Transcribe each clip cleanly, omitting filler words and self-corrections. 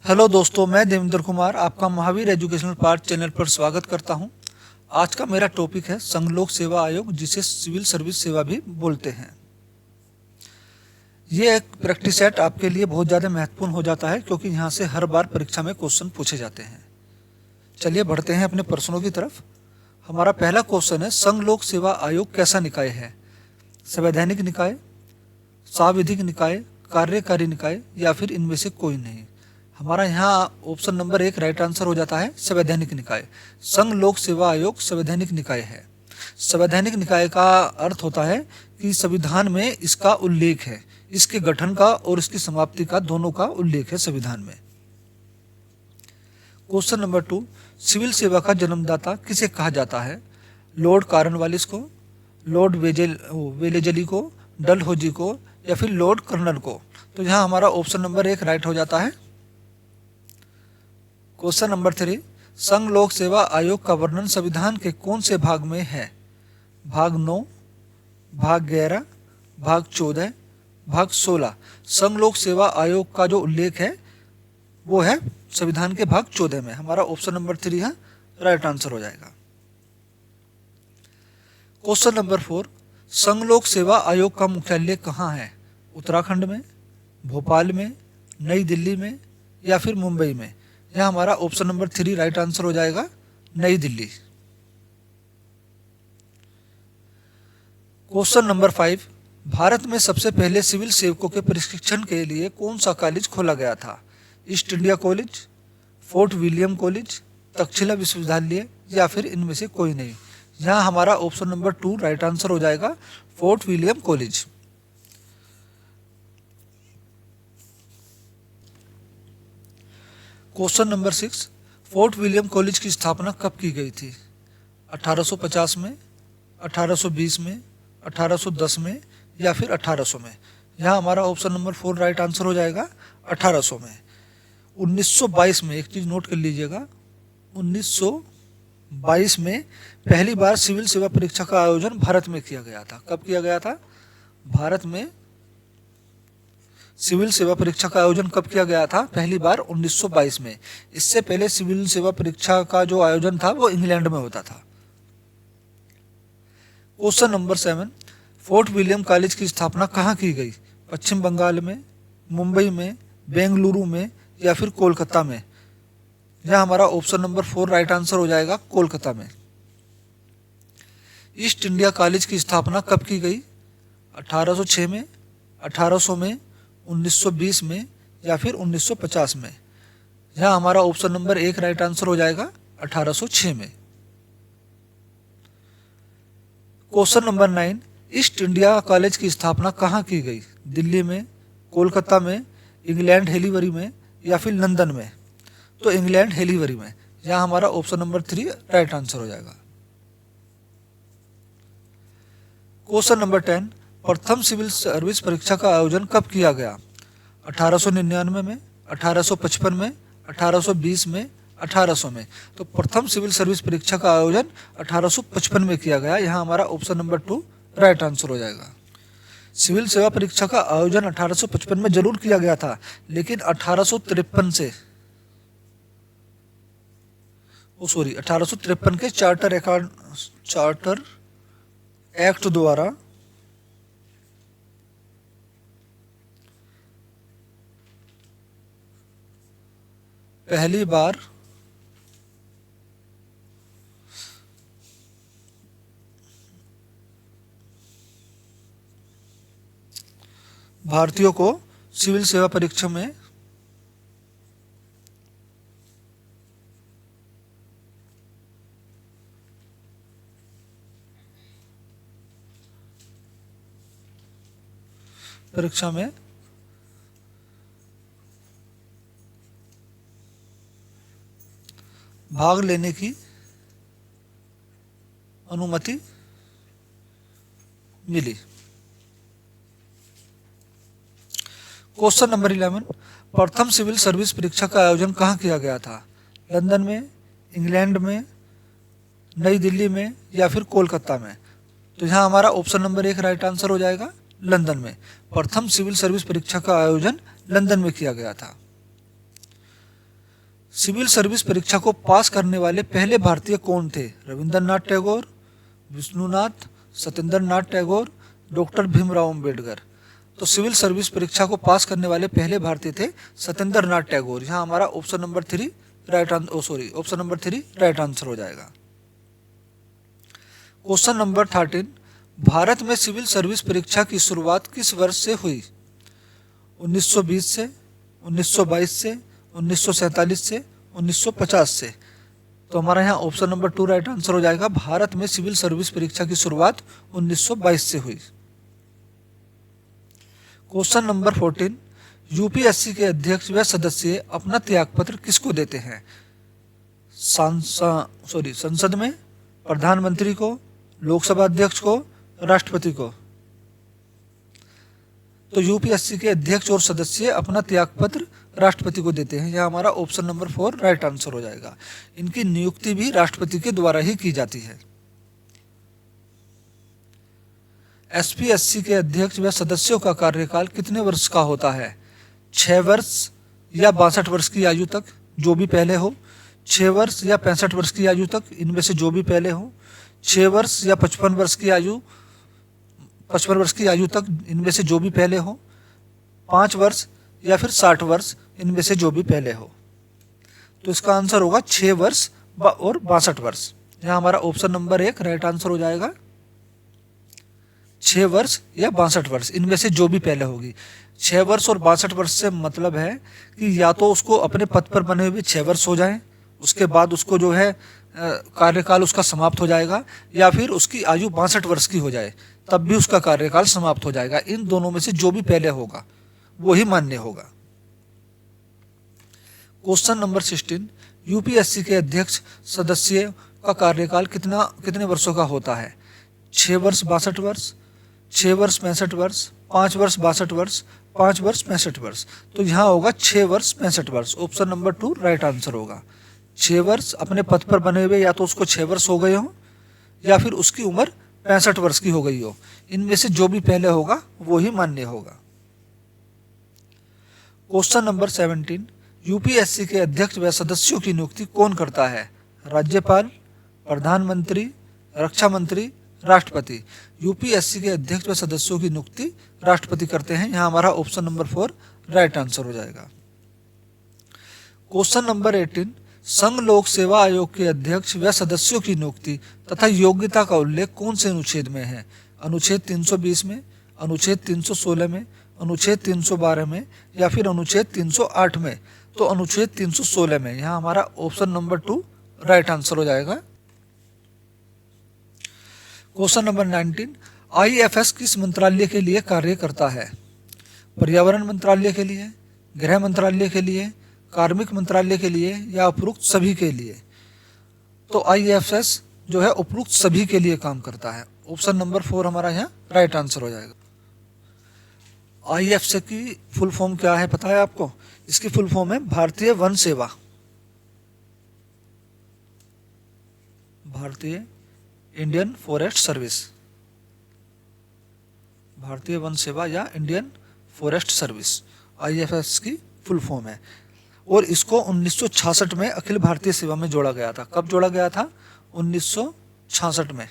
Hello दोस्तों, मैं देवेंद्र कुमार आपका महावीर एजुकेशनल पार्ट चैनल पर स्वागत करता हूं। आज का मेरा टॉपिक है संघ लोक सेवा आयोग, जिसे सिविल सर्विस सेवा भी बोलते हैं। ये एक प्रैक्टिस सेट आपके लिए बहुत ज़्यादा महत्वपूर्ण हो जाता है, क्योंकि यहाँ से हर बार परीक्षा में क्वेश्चन पूछे जाते हैं। चलिए बढ़ते हैं अपने प्रश्नों की तरफ। हमारा पहला क्वेश्चन है, संघ लोक सेवा आयोग कैसा निकाय है? संवैधानिक निकाय, सांविधिक निकाय, कार्यकारी निकाय या फिर इनमें से कोई नहीं? हमारा यहाँ ऑप्शन नंबर 1 राइट आंसर हो जाता है, संवैधानिक निकाय। संघ लोक सेवा आयोग संवैधानिक निकाय है। संवैधानिक निकाय का अर्थ होता है कि संविधान में इसका उल्लेख है, इसके गठन का और इसकी समाप्ति का दोनों का उल्लेख है संविधान में। क्वेश्चन नंबर 2, सिविल सेवा का जन्मदाता किसे कहा जाता है? लॉर्ड कॉर्नवालिस को, लॉर्ड वेलेजली को, डलहौजी को या फिर लॉर्ड कर्नल को? तो यहाँ हमारा ऑप्शन नंबर 1 राइट हो जाता है। क्वेश्चन नंबर 3, संघ लोक सेवा आयोग का वर्णन संविधान के कौन से भाग में है? भाग 9, भाग 11, भाग 14, भाग 16? संघ लोक सेवा आयोग का जो उल्लेख है वो है संविधान के भाग 14 में। हमारा ऑप्शन नंबर 3 है राइट आंसर हो जाएगा। क्वेश्चन नंबर 4, संघ लोक सेवा आयोग का मुख्यालय कहाँ है? उत्तराखंड में, भोपाल में, नई दिल्ली में या फिर मुंबई में? यह हमारा ऑप्शन नंबर 3 राइट आंसर हो जाएगा, नई दिल्ली। क्वेश्चन नंबर 5, भारत में सबसे पहले सिविल सेवकों के प्रशिक्षण के लिए कौन सा कॉलेज खोला गया था? East India college, fort William college, Takshashila विश्वविद्यालय या फिर इनमें से कोई नहीं? यहाँ हमारा ऑप्शन नंबर 2 राइट आंसर हो जाएगा, fort William college. Question number 6, fort William college की स्थापना कब की गई थी? 1850 में, 1820 में, 1810 में या फिर 1800 में? यहाँ हमारा ऑप्शन नंबर 4 राइट आंसर हो जाएगा, 1800 में। 1922 में, एक चीज़ नोट कर लीजिएगा, 1922 में पहली बार सिविल सेवा परीक्षा का आयोजन भारत में किया गया था। कब किया गया था? भारत में सिविल सेवा परीक्षा का आयोजन कब किया गया था? पहली बार 1922 में। इससे पहले सिविल सेवा परीक्षा का जो आयोजन था वो इंग्लैंड में होता था। Question number 7, fort William college की स्थापना कहाँ की गई? पश्चिम बंगाल में, मुंबई में, बेंगलुरु में या फिर कोलकाता में? यह हमारा ऑप्शन नंबर 4 राइट आंसर हो जाएगा, कोलकाता में। ईस्ट इंडिया कॉलेज की स्थापना कब की गई? 1806 में, 1800 में, 1920 में या फिर 1950 में? यहाँ हमारा ऑप्शन नंबर 1 राइट आंसर हो जाएगा, 1806 में। Question number 9, east India college की स्थापना कहाँ की गई? दिल्ली में, कोलकाता में, इंग्लैंड हेलीवरी में या फिर लंदन में? तो इंग्लैंड हेलीवरी में। यहाँ हमारा ऑप्शन नंबर 3 राइट आंसर हो जाएगा। क्वेश्चन नंबर 10, प्रथम सिविल सर्विस परीक्षा का आयोजन कब किया गया? 1899 में, 1855 में, 1820 में, 1800 में? तो प्रथम सिविल सर्विस परीक्षा का आयोजन 1855 में किया गया। यहाँ हमारा ऑप्शन नंबर 2 राइट आंसर हो जाएगा। सिविल सेवा परीक्षा का आयोजन 1855 में जरूर किया गया था, लेकिन 1853 के चार्टर एक्ट द्वारा पहली बार भारतीयों को सिविल सेवा परीक्षा में भाग लेने की अनुमति मिली। क्वेश्चन नंबर 11, प्रथम सिविल सर्विस परीक्षा का आयोजन कहाँ किया गया था? लंदन में, इंग्लैंड में, नई दिल्ली में या फिर कोलकाता में? तो यहाँ हमारा ऑप्शन नंबर 1 राइट आंसर हो जाएगा, लंदन में। प्रथम सिविल सर्विस परीक्षा का आयोजन लंदन में किया गया था। सिविल सर्विस परीक्षा को पास करने वाले पहले भारतीय कौन थे? रविंद्रनाथ टैगोर, विष्णुनाथ, सत्येंद्र नाथ टैगोर, डॉक्टर भीमराव अंबेडकर। तो सिविल सर्विस परीक्षा को पास करने वाले पहले भारतीय थे सत्येंद्र नाथ टैगोर। यहाँ हमारा ऑप्शन नंबर 3 राइट आंसर हो जाएगा। क्वेश्चन नंबर 13, भारत में सिविल सर्विस परीक्षा की शुरुआत किस वर्ष से हुई? 1920 से, 1922 से, 1947 से, 1950 से। तो हमारा यहाँ ऑप्शन नंबर 2 राइट आंसर हो जाएगा। भारत में सिविल सर्विस परीक्षा की शुरुआत 1922 से हुई। क्वेश्चन नंबर 14, यूपीएससी के अध्यक्ष व सदस्य अपना त्यागपत्र किसको देते हैं? संसद में, प्रधानमंत्री को, लोकसभा अध्यक्ष को, राष्ट्रपति को। तो यूपीएससी के अध्यक्ष और सदस्य अपना त्यागपत्र राष्ट्रपति को देते हैं। यह हमारा ऑप्शन नंबर 4 राइट आंसर हो जाएगा। इनकी नियुक्ति भी राष्ट्रपति के द्वारा ही की जाती है। एसपीएससी के अध्यक्ष व सदस्यों का कार्यकाल कितने वर्ष का होता है? 6 वर्ष या 62 वर्ष की आयु तक, जो भी पहले हो। 6 वर्ष या 65 वर्ष की आयु तक, इनमें से जो भी पहले हो। 6 वर्ष या 55 वर्ष की आयु तक, इनमें से जो भी पहले हो। 5 वर्ष या फिर 60 वर्ष, इनमें से जो भी पहले हो। तो इसका आंसर होगा 6 वर्ष और 62 वर्ष। यहाँ हमारा ऑप्शन नंबर 1 राइट आंसर हो जाएगा। 6 वर्ष या 62 वर्ष, इनमें से जो भी पहले होगी। 6 वर्ष और 62 वर्ष से मतलब है कि या तो उसको अपने पद पर बने हुए 6 वर्ष हो जाएं, उसके बाद उसको जो है कार्यकाल उसका समाप्त हो जाएगा, या फिर उसकी आयु 62 वर्ष की हो जाए तब भी उसका कार्यकाल समाप्त हो जाएगा। इन दोनों में से जो भी पहले होगा वो ही मान्य होगा। क्वेश्चन नंबर 16, यूपीएससी के अध्यक्ष सदस्य का कार्यकाल कितने वर्षों का होता है? 6 वर्ष 62 वर्ष, 6 वर्ष 65 वर्ष, 5 वर्ष 62 वर्ष, 5 वर्ष 65 वर्ष। तो यहाँ होगा 6 वर्ष 65 वर्ष। ऑप्शन नंबर 2 राइट आंसर होगा। 6 वर्ष अपने पद पर बने हुए, या तो उसको 6 वर्ष हो गए हो या फिर उसकी उम्र 65 वर्ष की हो गई हो। इनमें से जो भी पहले होगा वो ही मान्य होगा। क्वेश्चन नंबर 17, यूपीएससी के अध्यक्ष व सदस्यों की नियुक्ति कौन करता है? राज्यपाल, प्रधानमंत्री, रक्षा मंत्री, राष्ट्रपति। यूपीएससी के अध्यक्ष व सदस्यों की नियुक्ति राष्ट्रपति करते हैं। यहाँ हमारा ऑप्शन नंबर 4 राइट आंसर हो जाएगा। क्वेश्चन नंबर 18, संघ लोक सेवा आयोग के अध्यक्ष व सदस्यों की नियुक्ति तथा योग्यता का उल्लेख कौन से अनुच्छेद में है? अनुच्छेद 320 में, अनुच्छेद 316 में, अनुच्छेद 312 में, या फिर अनुच्छेद 308 में। तो अनुच्छेद 316 में। यहाँ हमारा ऑप्शन नंबर 2 राइट आंसर हो जाएगा। क्वेश्चन नंबर 19, आईएफएस किस मंत्रालय के लिए कार्य करता है? पर्यावरण मंत्रालय के लिए, गृह मंत्रालय के लिए, कार्मिक मंत्रालय के लिए, या उपरोक्त सभी के लिए? तो आईएफएस जो है उपरोक्त सभी के लिए काम करता है। ऑप्शन नंबर 4 हमारा यहाँ राइट आंसर हो जाएगा। आईएफएस की फुल फॉर्म क्या है पता है आपको? इसकी फुल फॉर्म है भारतीय वन सेवा। भारतीय इंडियन फॉरेस्ट सर्विस, भारतीय वन सेवा या इंडियन फॉरेस्ट सर्विस आईएफएस की फुल फॉर्म है। और इसको 1966 में अखिल भारतीय सेवा में जोड़ा गया था। कब जोड़ा गया था? 1966 में।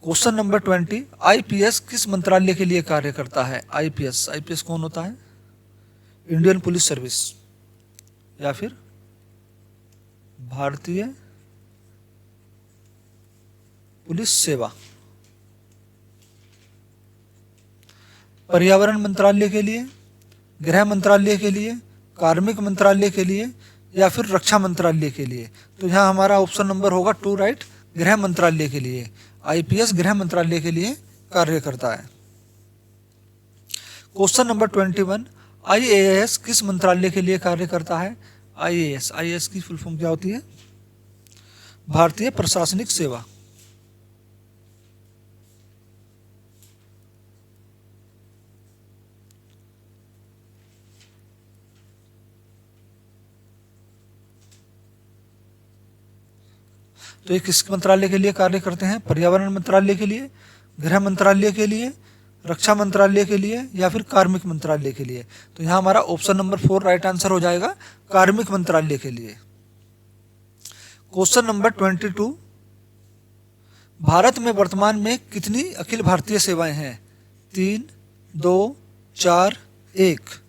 क्वेश्चन नंबर 20, आईपीएस किस मंत्रालय के लिए कार्य करता है? आईपीएस कौन होता है? इंडियन पुलिस सर्विस या फिर भारतीय पुलिस सेवा। पर्यावरण मंत्रालय के लिए, गृह मंत्रालय के लिए, कार्मिक मंत्रालय के लिए, या फिर रक्षा मंत्रालय के लिए? तो यहाँ हमारा ऑप्शन नंबर होगा 2 राइट, गृह मंत्रालय के लिए। आईपीएस गृह मंत्रालय के लिए कार्य करता है। क्वेश्चन नंबर 21, आईएएस किस मंत्रालय के लिए कार्य करता है? आईएएस की फुल फॉर्म क्या होती है? भारतीय प्रशासनिक सेवा। तो ये किस मंत्रालय के लिए कार्य करते हैं? पर्यावरण मंत्रालय के लिए, गृह मंत्रालय के लिए, रक्षा मंत्रालय के लिए या फिर कार्मिक मंत्रालय के लिए? तो यहाँ हमारा ऑप्शन नंबर 4 राइट आंसर हो जाएगा, कार्मिक मंत्रालय के लिए। क्वेश्चन नंबर 22, भारत में वर्तमान में कितनी अखिल भारतीय सेवाएं हैं? 3, 2, 4, 1।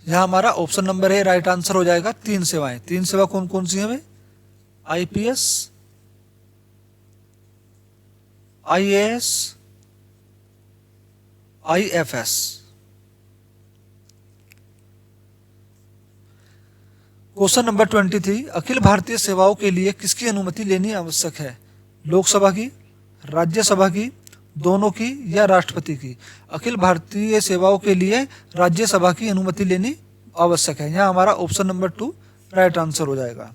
यहाँ हमारा ऑप्शन नंबर है राइट आंसर हो जाएगा 3 सेवाएं। 3 सेवा कौन कौन सी हैं? IPS, IAS, IFS. Question number 23, Akhil Bharatiya सेवाओं के लिए किसकी अनुमति लेनी आवश्यक है? लोकसभा की, राज्यसभा की, दोनों की या राष्ट्रपति की? अखिल भारतीय सेवाओं के लिए राज्यसभा की अनुमति लेनी आवश्यक है। यहाँ हमारा ऑप्शन नंबर 2 राइट आंसर हो जाएगा।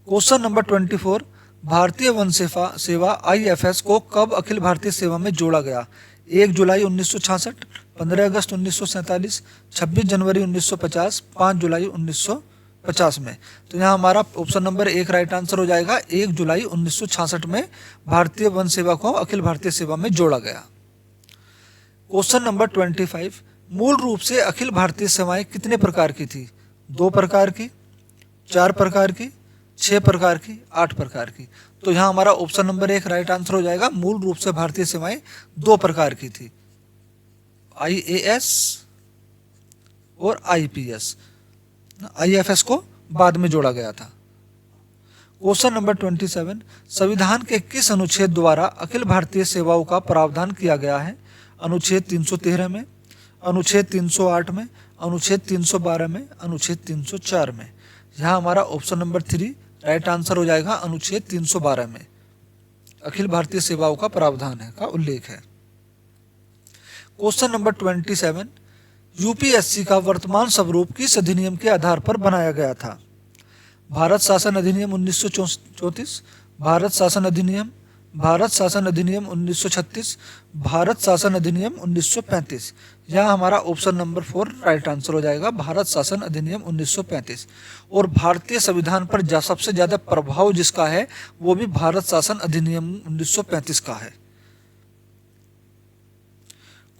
क्वेश्चन नंबर 24, भारतीय वन सेवा आईएफएस को कब अखिल भारतीय सेवा में जोड़ा गया? 1 जुलाई 1966, 15 अगस्त 1947, 26 जनवरी 1950, 5 जुलाई 1950 में। तो यहाँ हमारा ऑप्शन नंबर 1 राइट आंसर हो जाएगा। 1 जुलाई 1966 में भारतीय वन सेवा को अखिल भारतीय सेवा में जोड़ा गया। क्वेश्चन नंबर 25, मूल रूप से अखिल भारतीय सेवाएं कितने प्रकार की थी? 2 प्रकार की, 4 प्रकार की, 6 प्रकार की, 8 प्रकार की? तो यहाँ हमारा ऑप्शन नंबर 1 राइट आंसर हो जाएगा। मूल रूप से भारतीय सेवाएं 2 प्रकार की थी, आईएएस और आईपीएस। आईएफएस को बाद में जोड़ा गया था। क्वेश्चन नंबर 27, संविधान के किस अनुच्छेद द्वारा अखिल भारतीय सेवाओं का प्रावधान किया गया है? अनुच्छेद 313 में, अनुच्छेद 308 में, अनुच्छेद 312 में, अनुच्छेद 304 में? यहाँ हमारा ऑप्शन नंबर 3 राइट आंसर हो जाएगा। अनुच्छेद 312 में अखिल भारतीय सेवाओं का प्रावधान है का उल्लेख है। क्वेश्चन नंबर 27, यूपीएससी का वर्तमान स्वरूप किस अधिनियम के आधार पर बनाया गया था? भारत शासन अधिनियम 1934, भारत शासन अधिनियम, भारत शासन अधिनियम 1936, भारत शासन अधिनियम 1935? यहाँ हमारा ऑप्शन नंबर 4 राइट आंसर हो जाएगा, भारत शासन अधिनियम 1935। और भारतीय संविधान पर सबसे ज्यादा प्रभाव जिसका है वो भी भारत शासन अधिनियम 1935 का है।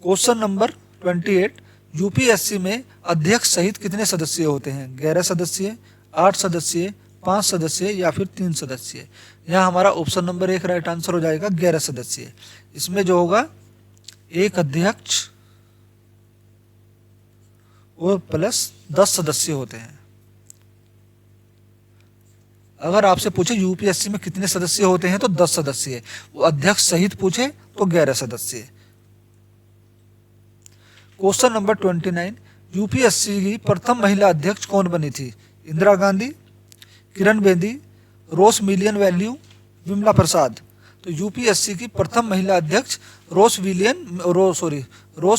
क्वेश्चन नंबर 28, यूपीएससी में अध्यक्ष सहित कितने सदस्य होते हैं? 11 सदस्य, 8 सदस्य, 5 सदस्य या फिर 3 सदस्य? यहाँ हमारा ऑप्शन नंबर 1 राइट आंसर हो जाएगा, 11 सदस्य। इसमें जो होगा 1 अध्यक्ष और प्लस 10 सदस्य होते हैं। अगर आपसे पूछे यूपीएससी में कितने सदस्य होते हैं तो 10 सदस्य। वो अध्यक्ष सहित पूछे तो 11 सदस्य। क्वेश्चन नंबर 29, यूपीएससी की प्रथम महिला अध्यक्ष कौन बनी थी? इंदिरा गांधी, किरण बेदी, रोस मिलियन वैल्यू, विमला प्रसाद? तो यूपीएससी की प्रथम महिला अध्यक्ष रोस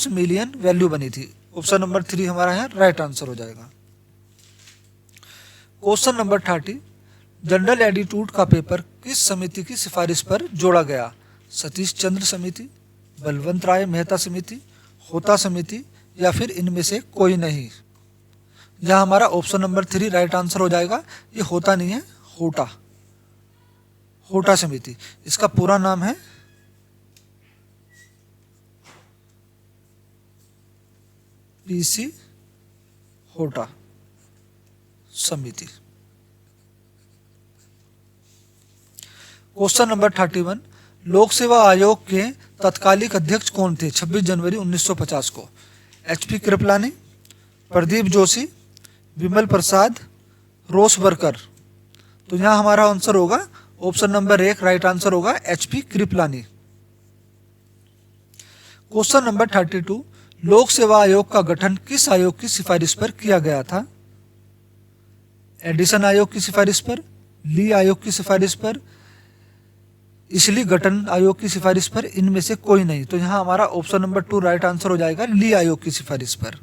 मिलियन वैल्यू बनी थी। ऑप्शन नंबर 3 हमारा यहाँ राइट आंसर हो जाएगा। क्वेश्चन नंबर 30, जनरल एटीट्यूड का पेपर किस समिति की सिफारिश पर जोड़ा गया? सतीश चंद्र समिति, बलवंत राय मेहता समिति, होता समिति या फिर इनमें से कोई नहीं? यहाँ हमारा ऑप्शन नंबर 3 राइट आंसर हो जाएगा। ये होता नहीं है, होटा, होटा समिति। इसका पूरा नाम है पीसी होटा समिति। क्वेश्चन नंबर 31, लोक सेवा आयोग के तत्कालिक अध्यक्ष कौन थे 26 जनवरी 1950 को? एचपी कृपलानी, प्रदीप जोशी, विमल प्रसाद, रोस वर्कर? तो यहाँ हमारा आंसर होगा ऑप्शन नंबर 1 राइट आंसर होगा, एचपी कृपलानी। क्वेश्चन नंबर 32, लोक सेवा आयोग का गठन किस आयोग की सिफारिश पर किया गया था? एडिसन आयोग की सिफारिश पर, ली आयोग की सिफारिश पर, इसलिए गठन आयोग की सिफारिश पर? इनमें से कोई नहीं। तो यहाँ हमारा ऑप्शन नंबर 2 राइट आंसर हो जाएगा, ली आयोग की सिफारिश पर।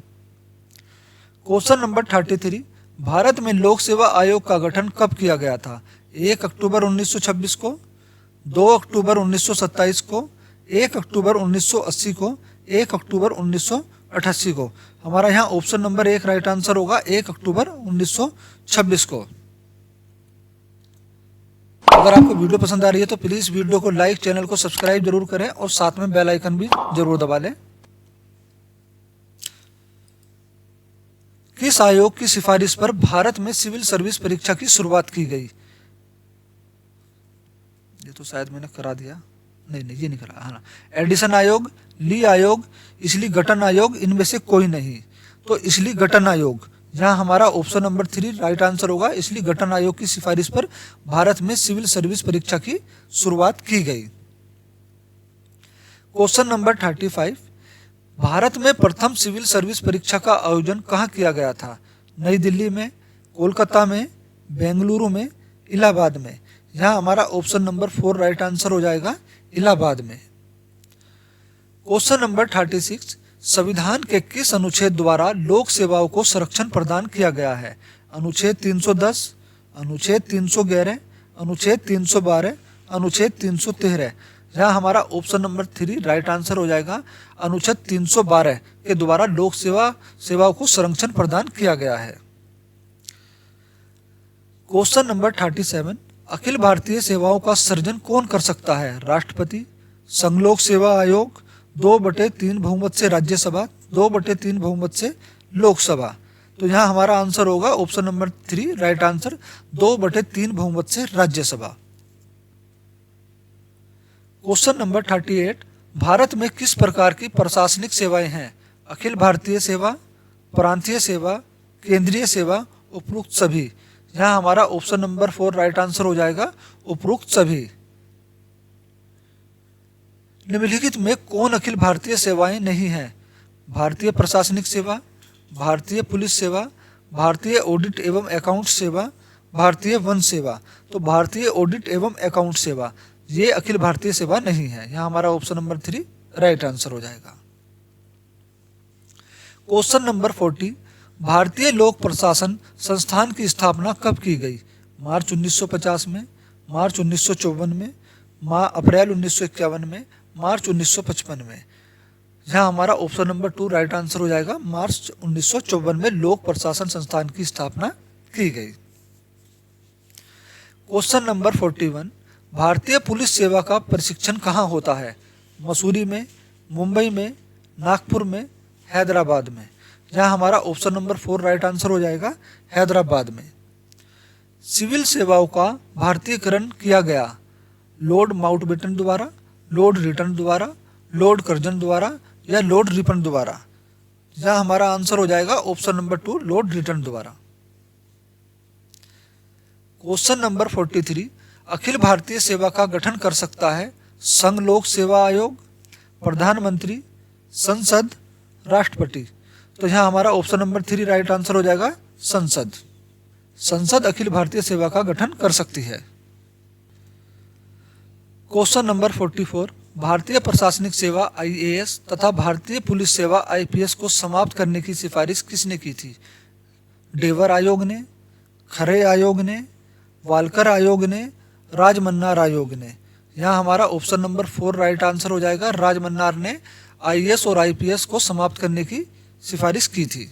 क्वेश्चन नंबर 33, भारत में लोक सेवा आयोग का गठन कब किया गया था? 1 अक्टूबर 1926 को, 2 अक्टूबर 1927 को, 1 अक्टूबर 1980 को, 1 अक्टूबर 1988 को? हमारा यहाँ ऑप्शन नंबर 1 राइट आंसर होगा, 1 अक्टूबर 1926 को। अगर आपको वीडियो पसंद आ रही है तो प्लीज़ वीडियो को लाइक, चैनल को सब्सक्राइब जरूर करें और साथ में बेल आइकन भी जरूर दबा लें। किस आयोग की सिफारिश पर भारत में सिविल सर्विस परीक्षा की शुरुआत की गई? ये तो शायद मैंने करा दिया, नहीं ये नहीं करा। हाँ, एडिसन आयोग, ली आयोग, इसलिए गठन आयोग, इनमें से कोई नहीं। तो इसलिए गठन आयोग, यहाँ हमारा ऑप्शन नंबर 3 राइट आंसर होगा। इसलिए गठन आयोग की सिफारिश पर भारत में सिविल सर्विस परीक्षा की शुरुआत की गई। क्वेश्चन नंबर 35, भारत में प्रथम सिविल सर्विस परीक्षा का आयोजन कहाँ किया गया था? नई दिल्ली में, कोलकाता में, बेंगलुरु में, इलाहाबाद में। यहाँ हमारा ऑप्शन नंबर 4 राइट आंसर हो जाएगा, इलाहाबाद में। क्वेश्चन नंबर 36, संविधान के किस अनुच्छेद द्वारा लोक सेवाओं को संरक्षण प्रदान किया गया है? अनुच्छेद 310, अनुच्छेद 311, अनुच्छेद 312, अनुच्छेद 313। यहाँ हमारा ऑप्शन नंबर 3 राइट आंसर हो जाएगा। अनुच्छेद 312 के द्वारा लोक सेवाओं को संरक्षण प्रदान किया गया है। क्वेश्चन नंबर 37, अखिल भारतीय सेवाओं का सृजन कौन कर सकता है? राष्ट्रपति, संघ लोक सेवा आयोग, 2/3 बहुमत से राज्यसभा, 2/3 बहुमत से लोकसभा। तो यहाँ हमारा आंसर होगा ऑप्शन नंबर 3 राइट आंसर, 2/3 बहुमत से राज्यसभा। क्वेश्चन नंबर 38, भारत में किस प्रकार की प्रशासनिक सेवाएं हैं? अखिल भारतीय सेवा, प्रांतीय सेवा, केंद्रीय सेवा, उपरोक्त सभी। यहाँ हमारा ऑप्शन नंबर 4 राइट आंसर हो जाएगा, उपरोक्त सभी। निम्नलिखित में कौन अखिल भारतीय सेवाएं नहीं है? भारतीय प्रशासनिक सेवा, भारतीय पुलिस सेवा, भारतीय ऑडिट एवं अकाउंट सेवा, भारतीय वन सेवा। तो भारतीय ऑडिट एवं अकाउंट सेवा ये अखिल भारतीय सेवा नहीं है। यहाँ हमारा ऑप्शन नंबर 3 राइट आंसर हो जाएगा। क्वेश्चन नंबर 40, भारतीय लोक प्रशासन संस्थान की स्थापना कब की गई? मार्च 1950 में, मार्च 1954 में, अप्रैल 1951 में, मार्च 1955 में। यहाँ हमारा ऑप्शन नंबर 2 राइट आंसर हो जाएगा। मार्च 1954 में लोक प्रशासन संस्थान की स्थापना की गई। क्वेश्चन नंबर 41, भारतीय पुलिस सेवा का प्रशिक्षण कहाँ होता है? मसूरी में, मुंबई में, नागपुर में, हैदराबाद में। यहाँ हमारा ऑप्शन नंबर 4 राइट आंसर हो जाएगा, हैदराबाद में। सिविल सेवाओं का भारतीयकरण किया गया लॉर्ड माउंटबेटन द्वारा, लॉर्ड रिटन द्वारा, लॉर्ड कर्जन द्वारा या लॉर्ड रिपन द्वारा। यहाँ हमारा आंसर हो जाएगा ऑप्शन नंबर 2 लॉर्ड रिटन द्वारा। क्वेश्चन नंबर 43, अखिल भारतीय सेवा का गठन कर सकता है संघ लोक सेवा आयोग, प्रधानमंत्री, संसद, राष्ट्रपति। तो यहाँ हमारा ऑप्शन नंबर 3 राइट आंसर हो जाएगा, संसद। संसद अखिल भारतीय सेवा का गठन कर सकती है। क्वेश्चन नंबर 44, भारतीय प्रशासनिक सेवा IAS तथा भारतीय पुलिस सेवा IPS को समाप्त करने की सिफारिश किसने की थी? डेवर आयोग ने, खरे आयोग ने, वालकर आयोग ने, राजमन्नार आयोग ने। यहाँ हमारा ऑप्शन नंबर 4 राइट आंसर हो जाएगा। राजमन्नार ने IAS और IPS को समाप्त करने की सिफारिश की थी।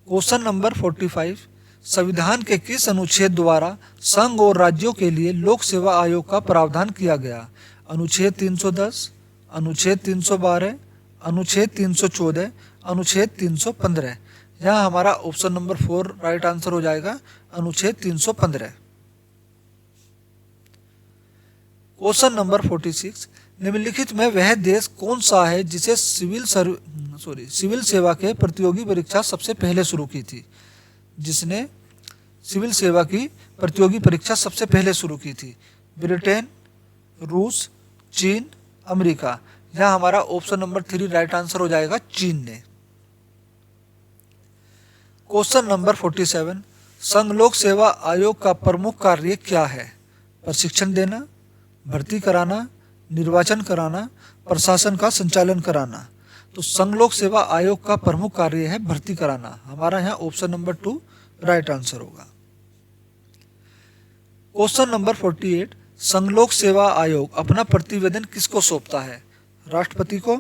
क्वेश्चन नंबर 45, संविधान के किस अनुच्छेद द्वारा संघ और राज्यों के लिए लोक सेवा आयोग का प्रावधान किया गया? अनुच्छेद 310, अनुच्छेद 312, अनुच्छेद 314, अनुच्छेद 315। यहाँ हमारा ऑप्शन नंबर 4 राइट आंसर हो जाएगा, अनुच्छेद 315। क्वेश्चन नंबर 46, निम्नलिखित में वह देश कौन सा है जिसे सिविल सेवा के प्रतियोगी परीक्षा सबसे पहले शुरू की थी? जिसने सिविल सेवा की प्रतियोगी परीक्षा सबसे पहले शुरू की थी? ब्रिटेन, रूस, चीन, अमेरिका। यहाँ हमारा ऑप्शन नंबर 3 राइट आंसर हो जाएगा, चीन ने। क्वेश्चन नंबर 47, संघ लोक सेवा आयोग का प्रमुख कार्य क्या है? प्रशिक्षण देना, भर्ती कराना, निर्वाचन कराना, प्रशासन का संचालन कराना। तो संघ लोक सेवा आयोग का प्रमुख कार्य है भर्ती कराना। हमारा यहाँ ऑप्शन नंबर 2 राइट आंसर होगा। क्वेश्चन नंबर 48, संघ लोक सेवा आयोग अपना प्रतिवेदन किसको सौंपता है? राष्ट्रपति को,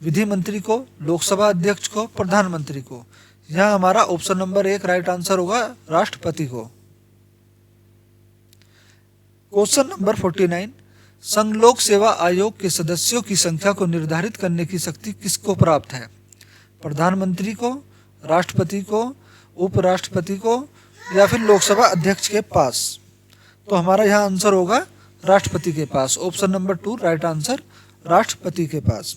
विधि मंत्री को, लोकसभा अध्यक्ष को, प्रधानमंत्री को। यहाँ हमारा ऑप्शन नंबर 1 राइट आंसर होगा, राष्ट्रपति को। क्वेश्चन नंबर 49, संघ लोक सेवा आयोग के सदस्यों की संख्या को निर्धारित करने की शक्ति किसको प्राप्त है? प्रधानमंत्री को, राष्ट्रपति को, उपराष्ट्रपति को, या फिर लोकसभा अध्यक्ष के पास? तो हमारा यहाँ आंसर होगा राष्ट्रपति के पास। ऑप्शन नंबर 2 राइट आंसर, राष्ट्रपति के पास।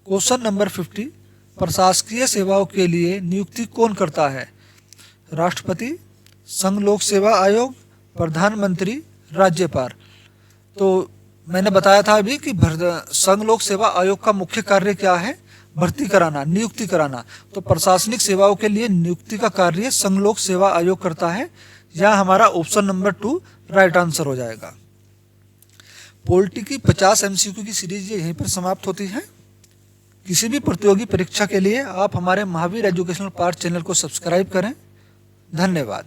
क्वेश्चन नंबर 50, प्रशासकीय सेवाओं के लिए नियुक्ति कौन करता है? राष्ट्रपति, संघ लोक सेवा आयोग, प्रधानमंत्री, राज्यपाल। तो मैंने बताया था अभी कि संघ लोक सेवा आयोग का मुख्य कार्य क्या है? भर्ती कराना, नियुक्ति कराना। तो प्रशासनिक सेवाओं के लिए नियुक्ति का कार्य संघ लोक सेवा आयोग करता है। यह हमारा ऑप्शन नंबर 2 राइट आंसर हो जाएगा। पॉलिटी की 50 MCQ की सीरीज यहीं पर समाप्त होती है। किसी भी प्रतियोगी परीक्षा के लिए आप हमारे महावीर एजुकेशनल पार्ट चैनल को सब्सक्राइब करें। धन्यवाद।